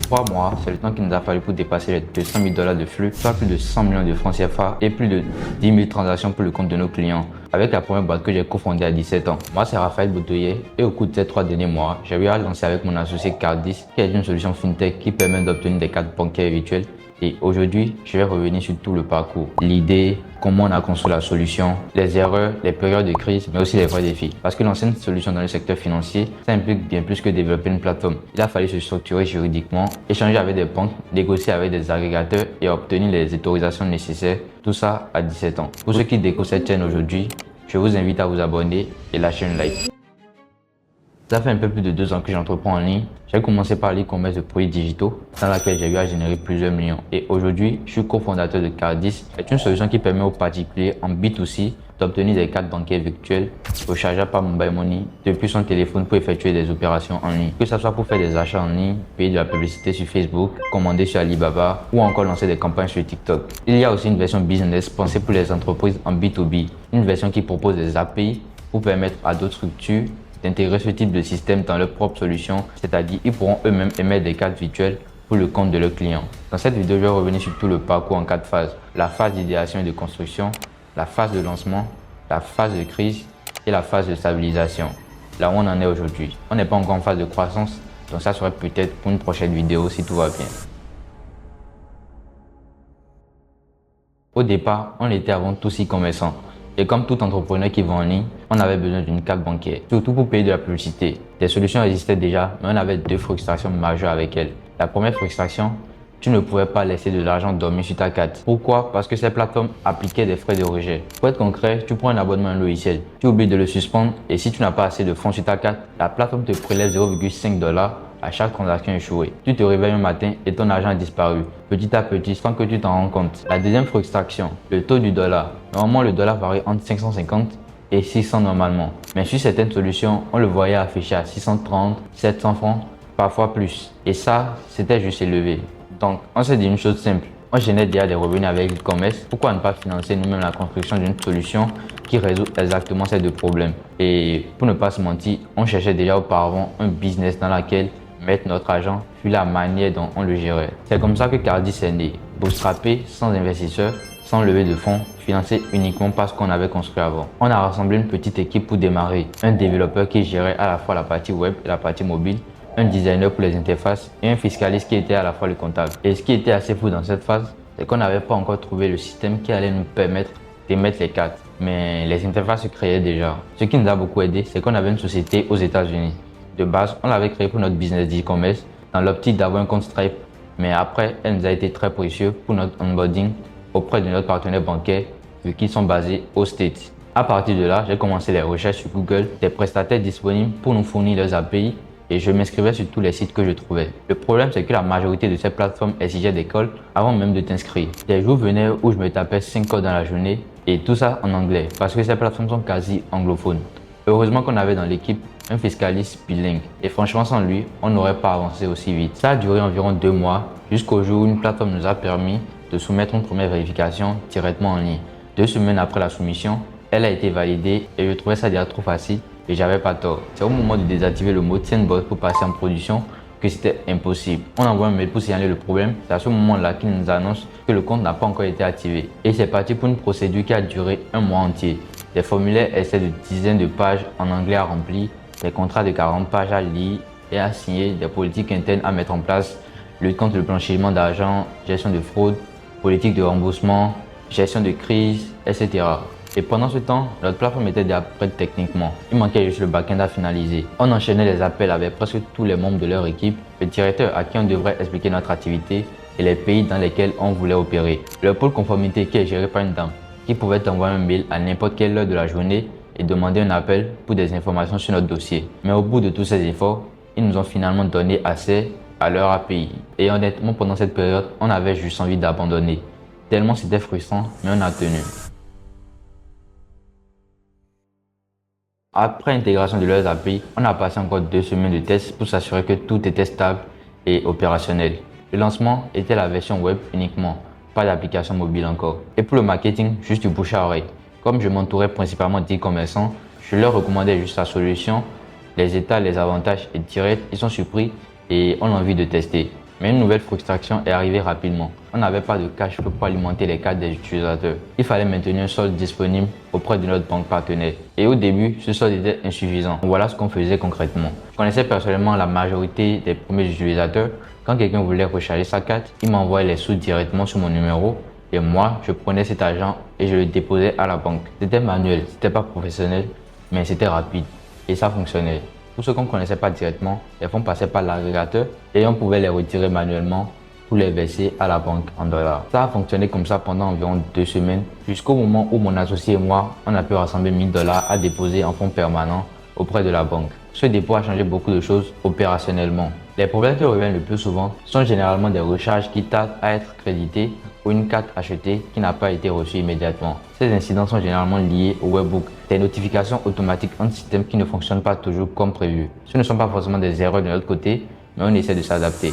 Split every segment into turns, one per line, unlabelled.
3 mois, c'est le temps qu'il nous a fallu pour dépasser les 200 000 $ de flux, soit plus de 100 millions de francs CFA et plus de 10 000 transactions pour le compte de nos clients. Avec la première boîte que j'ai cofondée à 17 ans. Moi, c'est Raphaël Boutoyer et au cours de ces 3 derniers mois, j'ai eu à lancer avec mon associé Cardis, qui est une solution fintech qui permet d'obtenir des cartes bancaires virtuelles. Et aujourd'hui, je vais revenir sur tout le parcours, l'idée, comment on a construit la solution, les erreurs, les périodes de crise, mais aussi les vrais défis. Parce que lancer une solution dans le secteur financier, ça implique bien plus que développer une plateforme. Il a fallu se structurer juridiquement, échanger avec des banques, négocier avec des agrégateurs et obtenir les autorisations nécessaires. Tout ça à 17 ans. Pour ceux qui découvrent cette chaîne aujourd'hui, je vous invite à vous abonner et lâcher un like. Ça fait un peu plus de 2 ans que j'entreprends en ligne. J'ai commencé par l'e-commerce de produits digitaux, dans laquelle j'ai eu à générer plusieurs millions. Et aujourd'hui, je suis cofondateur de Cardis. C'est une solution qui permet aux particuliers en B2C d'obtenir des cartes bancaires virtuelles rechargeables par Mobile Money depuis son téléphone pour effectuer des opérations en ligne. Que ce soit pour faire des achats en ligne, payer de la publicité sur Facebook, commander sur Alibaba ou encore lancer des campagnes sur TikTok. Il y a aussi une version business pensée pour les entreprises en B2B, une version qui propose des API pour permettre à d'autres structures d'intégrer ce type de système dans leur propre solution, c'est-à-dire ils pourront eux-mêmes émettre des cartes virtuelles pour le compte de leurs clients. Dans cette vidéo, je vais revenir sur tout le parcours en 4 phases. La phase d'idéation et de construction, la phase de lancement, la phase de crise et la phase de stabilisation. Là où on en est aujourd'hui. On n'est pas encore en phase de croissance, donc ça serait peut-être pour une prochaine vidéo si tout va bien. Au départ, on était avant tout e-commerçant. Et comme tout entrepreneur qui vend en ligne, on avait besoin d'une carte bancaire, surtout pour payer de la publicité. Des solutions existaient déjà, mais on avait 2 frustrations majeures avec elles. La première frustration, tu ne pouvais pas laisser de l'argent dormir sur ta carte. Pourquoi? Parce que ces plateformes appliquaient des frais de rejet. Pour être concret, tu prends un abonnement à un logiciel, tu oublies de le suspendre et si tu n'as pas assez de fonds sur ta carte, la plateforme te prélève 0,5 $ à chaque transaction échouée. Tu te réveilles un matin et ton argent a disparu, petit à petit, sans que tu t'en rends compte. La deuxième frustration, le taux du dollar. Normalement, le dollar varie entre 550 et 600 normalement. Mais sur certaines solutions, on le voyait affiché à 630, 700 francs, parfois plus. Et ça, c'était juste élevé. Donc, on s'est dit une chose simple. On génère déjà des revenus avec l'e-commerce. Pourquoi ne pas financer nous-mêmes la construction d'une solution qui résout exactement ces 2 problèmes? Et pour ne pas se mentir, on cherchait déjà auparavant un business dans lequel mettre notre argent sur la manière dont on le gérait. C'est comme ça que Cardis est né. Bootstrapé, sans investisseurs, sans lever de fonds, financé uniquement parce qu'on avait construit avant. On a rassemblé une petite équipe pour démarrer. Un développeur qui gérait à la fois la partie web et la partie mobile, un designer pour les interfaces et un fiscaliste qui était à la fois le comptable. Et ce qui était assez fou dans cette phase, c'est qu'on n'avait pas encore trouvé le système qui allait nous permettre d'émettre les cartes. Mais les interfaces se créaient déjà. Ce qui nous a beaucoup aidé, c'est qu'on avait une société aux États-Unis. De base, on l'avait créé pour notre business d'e-commerce dans l'optique d'avoir un compte Stripe. Mais après, elle nous a été très précieux pour notre onboarding auprès de notre partenaire bancaire vu qu'ils sont basés aux States. À partir de là, j'ai commencé les recherches sur Google des prestataires disponibles pour nous fournir leurs API et je m'inscrivais sur tous les sites que je trouvais. Le problème, c'est que la majorité de ces plateformes exigeaient des calls avant même de t'inscrire. Des jours venaient où je me tapais 5 calls dans la journée et tout ça en anglais parce que ces plateformes sont quasi anglophones. Heureusement qu'on avait dans l'équipe un fiscaliste bilingue et franchement sans lui, on n'aurait pas avancé aussi vite. Ça a duré environ 2 mois jusqu'au jour où une plateforme nous a permis de soumettre une première vérification directement en ligne. 2 semaines après la soumission, elle a été validée et je trouvais ça déjà trop facile et j'avais pas tort. C'est au moment de désactiver le mode Sandbox pour passer en production que c'était impossible. On envoie un mail pour signaler le problème. C'est à ce moment-là qu'il nous annonce que le compte n'a pas encore été activé. Et c'est parti pour une procédure qui a duré 1 mois entier. Des formulaires essaient de dizaines de pages en anglais à remplir, des contrats de 40 pages à lire et à signer, des politiques internes à mettre en place, lutte contre le blanchiment d'argent, gestion de fraude, politique de remboursement, gestion de crise, etc. Et pendant ce temps, notre plateforme était déjà prête techniquement. Il manquait juste le back-end à finaliser. On enchaînait les appels avec presque tous les membres de leur équipe, le directeur à qui on devrait expliquer notre activité et les pays dans lesquels on voulait opérer. Le pôle conformité qui est géré par une dame qui pouvait t'envoyer un mail à n'importe quelle heure de la journée et demander un appel pour des informations sur notre dossier. Mais au bout de tous ces efforts, ils nous ont finalement donné accès à leur API. Et honnêtement, pendant cette période, on avait juste envie d'abandonner. Tellement c'était frustrant, mais on a tenu. Après intégration de leurs API, on a passé encore 2 semaines de tests pour s'assurer que tout était stable et opérationnel. Le lancement était la version web uniquement, pas d'application mobile encore. Et pour le marketing, juste du bouche à oreille. Comme je m'entourais principalement d'e-commerçants, je leur recommandais juste la solution, les états, les avantages et direct, ils sont surpris et ont envie de tester. Mais une nouvelle frustration est arrivée rapidement. On n'avait pas de cash flow pour alimenter les cartes des utilisateurs. Il fallait maintenir un solde disponible auprès de notre banque partenaire. Et au début, ce solde était insuffisant. Voilà ce qu'on faisait concrètement. Je connaissais personnellement la majorité des premiers utilisateurs. Quand quelqu'un voulait recharger sa carte, il m'envoyait les sous directement sur mon numéro. Et moi, je prenais cet argent et je le déposais à la banque. C'était manuel, c'était pas professionnel, mais c'était rapide. Et ça fonctionnait. Pour ceux qu'on ne connaissait pas directement, les fonds passaient par l'agrégateur et on pouvait les retirer manuellement pour les verser à la banque en dollars. Ça a fonctionné comme ça pendant environ 2 semaines, jusqu'au moment où mon associé et moi, on a pu rassembler 1000 dollars à déposer en fonds permanents auprès de la banque. Ce dépôt a changé beaucoup de choses opérationnellement. Les problèmes qui reviennent le plus souvent sont généralement des recharges qui tardent à être crédités ou une carte achetée qui n'a pas été reçue immédiatement. Ces incidents sont généralement liés au webbook, des notifications automatiques en système qui ne fonctionnent pas toujours comme prévu. Ce ne sont pas forcément des erreurs de notre côté, mais on essaie de s'adapter.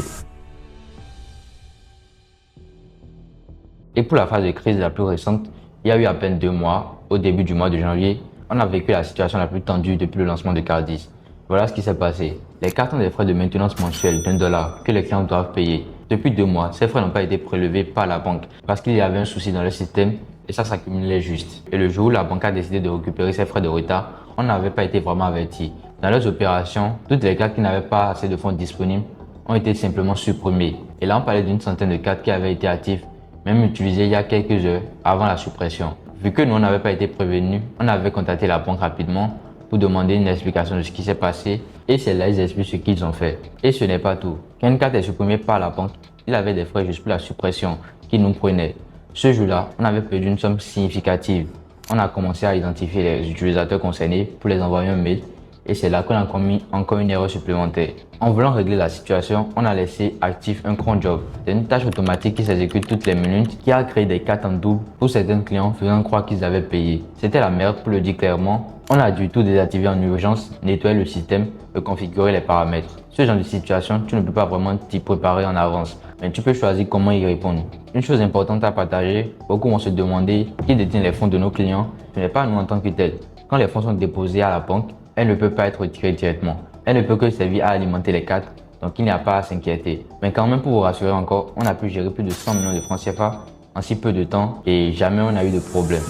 Et pour la phase de crise la plus récente, il y a eu à peine 2 mois, au début du mois de janvier, on a vécu la situation la plus tendue depuis le lancement de Cardis. Voilà ce qui s'est passé. Les cartes ont des frais de maintenance mensuels d'$1 que les clients doivent payer. Depuis 2 mois, ces frais n'ont pas été prélevés par la banque parce qu'il y avait un souci dans le système et ça s'accumulait juste. Et le jour où la banque a décidé de récupérer ses frais de retard, on n'avait pas été vraiment averti. Dans leurs opérations, toutes les cartes qui n'avaient pas assez de fonds disponibles ont été simplement supprimées. Et là, on parlait d'une centaine de cartes qui avaient été actives, même utilisées il y a quelques heures avant la suppression. Vu que nous, on n'avait pas été prévenus, on avait contacté la banque rapidement pour demander une explication de ce qui s'est passé et c'est là ils expliquent ce qu'ils ont fait. Et ce n'est pas tout. Quand une carte est supprimée par la banque, il avait des frais juste pour la suppression qui nous prenaient. Ce jour-là, on avait perdu une somme significative. On a commencé à identifier les utilisateurs concernés pour les envoyer un mail et c'est là qu'on a commis encore une erreur supplémentaire. En voulant régler la situation, on a laissé actif un cron job. C'est une tâche automatique qui s'exécute toutes les minutes qui a créé des cartes en double pour certains clients faisant croire qu'ils avaient payé. C'était la merde pour le dire clairement. On a dû tout désactiver en urgence, nettoyer le système et configurer les paramètres. Ce genre de situation, tu ne peux pas vraiment t'y préparer en avance, mais tu peux choisir comment y répondre. Une chose importante à partager, beaucoup vont se demander qui détient les fonds de nos clients. Ce n'est pas nous en tant que tel. Quand les fonds sont déposés à la banque, elle ne peut pas être retirée directement. Elle ne peut que servir à alimenter les cartes, donc il n'y a pas à s'inquiéter. Mais quand même, pour vous rassurer encore, on a pu gérer plus de 100 millions de francs CFA en si peu de temps et jamais on n'a eu de problème.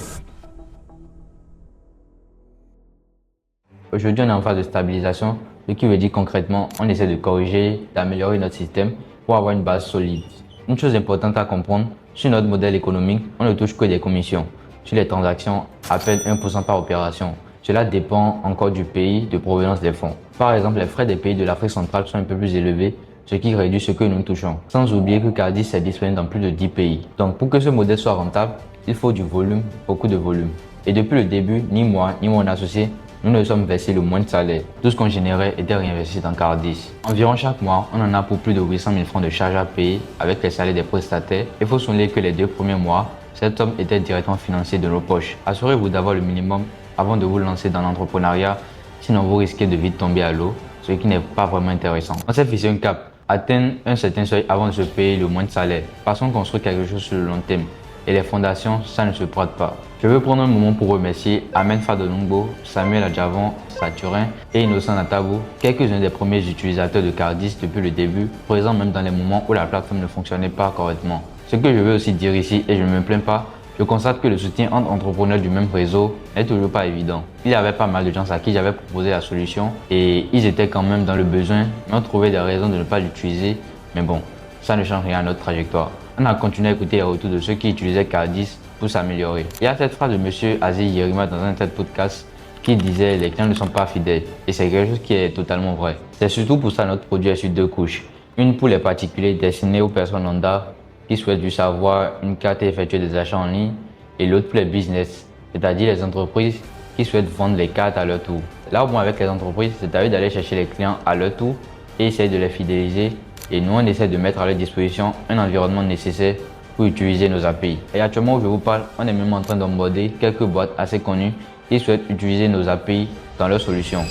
Aujourd'hui, on est en phase de stabilisation, ce qui veut dire concrètement, on essaie de corriger, d'améliorer notre système pour avoir une base solide. Une chose importante à comprendre, sur notre modèle économique, on ne touche que des commissions. Sur les transactions, à peine 1% par opération. Cela dépend encore du pays de provenance des fonds. Par exemple, les frais des pays de l'Afrique centrale sont un peu plus élevés, ce qui réduit ce que nous touchons. Sans oublier que Cardis est disponible dans plus de 10 pays. Donc pour que ce modèle soit rentable, il faut du volume, beaucoup de volume. Et depuis le début, ni moi, ni mon associé, nous ne sommes versés le moins de salaire. Tout ce qu'on générait était réinvesti dans Cardis. Environ chaque mois, on en a pour plus de 800 000 francs de charges à payer avec les salaires des prestataires. Il faut souligner que les 2 premiers mois, cette somme était directement financée de nos poches. Assurez-vous d'avoir le minimum avant de vous lancer dans l'entrepreneuriat, sinon vous risquez de vite tomber à l'eau, ce qui n'est pas vraiment intéressant. On s'est fixé un cap, atteindre un certain seuil avant de se payer le moins de salaire, parce qu'on construit quelque chose sur le long terme. Et les fondations, ça ne se prête pas. Je veux prendre un moment pour remercier Amen Fadonungbo, Samuel Adjavon, Saturin et Innocent Natabou, quelques-uns des premiers utilisateurs de Cardis depuis le début, présents même dans les moments où la plateforme ne fonctionnait pas correctement. Ce que je veux aussi dire ici, et je ne me plains pas, je constate que le soutien entre entrepreneurs du même réseau n'est toujours pas évident. Il y avait pas mal de gens à qui j'avais proposé la solution et ils étaient quand même dans le besoin, mais ont trouvé des raisons de ne pas l'utiliser. Mais bon, ça ne change rien à notre trajectoire. On a continué à écouter les retours de ceux qui utilisaient Cardis pour s'améliorer. Il y a cette phrase de M. Aziz Yerima dans un TED podcast qui disait les clients ne sont pas fidèles et c'est quelque chose qui est totalement vrai. C'est surtout pour ça notre produit est sur 2 couches. Une pour les particuliers destinée aux personnes lambda qui souhaitent juste avoir une carte et effectuer des achats en ligne et l'autre pour les business, c'est-à-dire les entreprises qui souhaitent vendre les cartes à leur tour. Là, au moins avec les entreprises, c'est à eux d'aller chercher les clients à leur tour et essayer de les fidéliser. Et nous, on essaie de mettre à leur disposition un environnement nécessaire pour utiliser nos API. Et actuellement où je vous parle, on est même en train d'onboarder quelques boîtes assez connues qui souhaitent utiliser nos API dans leurs solutions.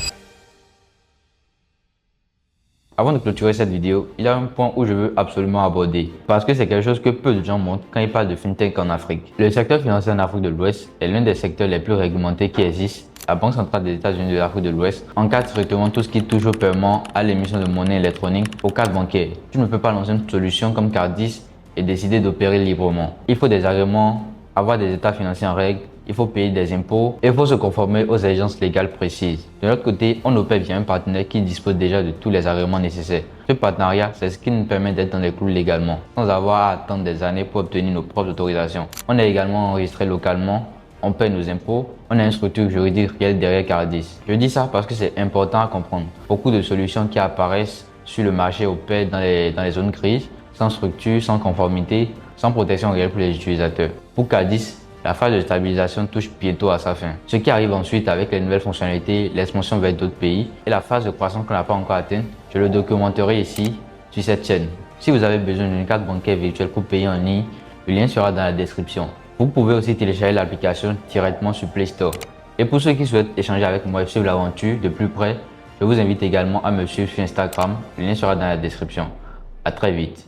Avant de clôturer cette vidéo, il y a un point où je veux absolument aborder parce que c'est quelque chose que peu de gens montrent quand ils parlent de FinTech en Afrique. Le secteur financier en Afrique de l'Ouest est l'un des secteurs les plus réglementés qui existent. La Banque centrale des États-Unis de l'Afrique de l'Ouest encadre strictement tout ce qui touche au paiement, à l'émission de monnaie électronique, aux cartes bancaires. Tu ne peux pas lancer une solution comme Cardis et décider d'opérer librement. Il faut des agréments, avoir des états financiers en règle, il faut payer des impôts et il faut se conformer aux exigences légales précises. De l'autre côté, on opère via un partenaire qui dispose déjà de tous les agréments nécessaires. Ce partenariat, c'est ce qui nous permet d'être dans les clous légalement, sans avoir à attendre des années pour obtenir nos propres autorisations. On est également enregistré localement, on paie nos impôts, on a une structure juridique réelle derrière Cardis. Je dis ça parce que c'est important à comprendre. Beaucoup de solutions qui apparaissent sur le marché opèrent dans les zones grises, sans structure, sans conformité, sans protection réelle pour les utilisateurs. Pour Cardis, la phase de stabilisation touche bientôt à sa fin. Ce qui arrive ensuite avec les nouvelles fonctionnalités, l'expansion vers d'autres pays et la phase de croissance qu'on n'a pas encore atteinte, je le documenterai ici sur cette chaîne. Si vous avez besoin d'une carte bancaire virtuelle pour payer en ligne, le lien sera dans la description. Vous pouvez aussi télécharger l'application directement sur Play Store. Et pour ceux qui souhaitent échanger avec moi et suivre l'aventure de plus près, je vous invite également à me suivre sur Instagram. Le lien sera dans la description. À très vite.